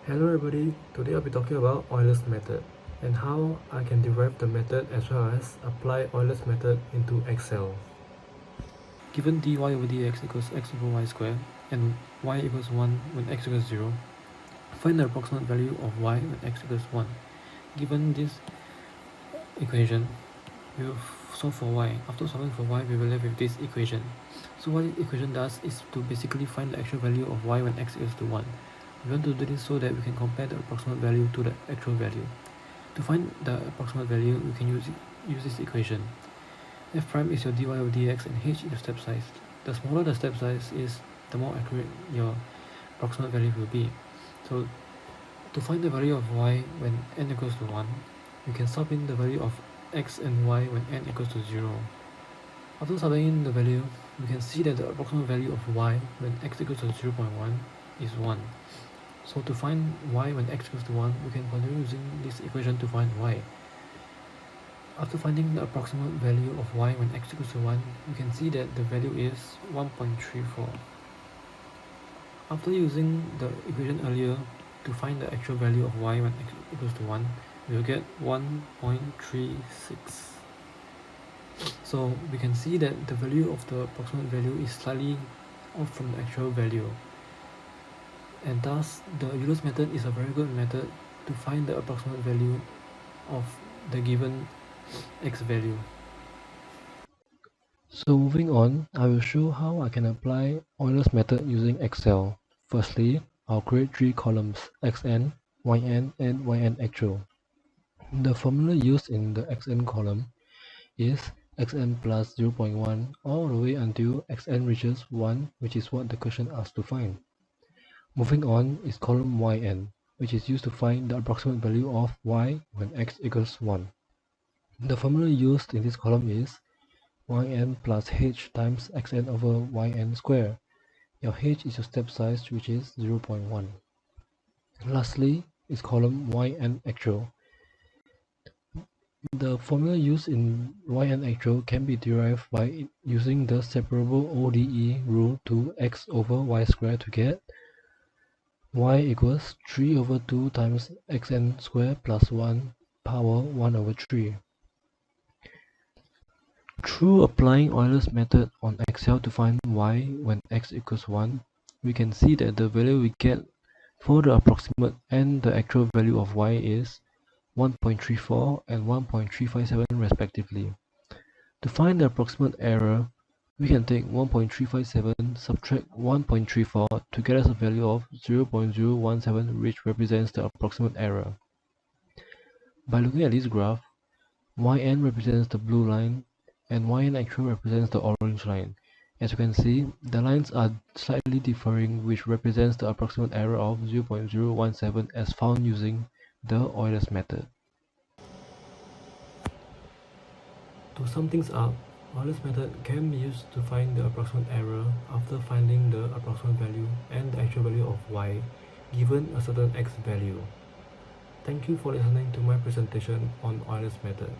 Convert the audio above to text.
Hello everybody, today I'll be talking about Euler's method and how I can derive the method as well as apply Euler's method into Excel. Given dy over dx equals x over y squared and y equals 1 when x equals 0, find the approximate value of y when x equals 1. Given this equation, we will solve for y. After solving for y, we will left with this equation. So what this equation does is to basically find the actual value of y when x equals to 1. We want to do this so that we can compare the approximate value to the actual value. To find the approximate value, we can use this equation. F prime is your dy over dx and h is the step size. The smaller the step size is, the more accurate your approximate value will be. So to find the value of y when n equals to 1, we can sub in the value of x and y when n equals to 0. After subbing in the value, we can see that the approximate value of y when x equals to 0.1 is 1. So to find y when x equals to 1, we can continue using this equation to find y. After finding the approximate value of y when x equals to 1, we can see that the value is 1.34. After using the equation earlier to find the actual value of y when x equals to 1, we will get 1.36. So we can see that the value of the approximate value is slightly off from the actual value. And thus, the Euler's method is a very good method to find the approximate value of the given x value. So moving on, I will show how I can apply Euler's method using Excel. Firstly, I'll create 3 columns, xn, yn, and yn actual. The formula used in the xn column is xn plus 0.1 all the way until xn reaches 1, which is what the question asks to find. Moving on is column yn, which is used to find the approximate value of y when x equals 1. The formula used in this column is yn plus h times xn over yn square. Your h is your step size, which is 0.1. Lastly is column yn actual. The formula used in yn actual can be derived by using the separable ODE rule to x over y squared to get y equals 3 over 2 times xn squared plus 1 power 1 over 3. Through applying Euler's method on Excel to find y when x equals 1, we can see that the value we get for the approximate and the actual value of y is 1.34 and 1.357 respectively. To find the approximate error, we can take 1.357 subtract 1.34 to get us a value of 0.017, which represents the approximate error. By looking at this graph, yn represents the blue line and yn actual represents the orange line. As you can see, the lines are slightly differing, which represents the approximate error of 0.017 as found using the Euler's method. To sum things up, Euler's method can be used to find the approximate error after finding the approximate value and the actual value of y given a certain x value. Thank you for listening to my presentation on Euler's method.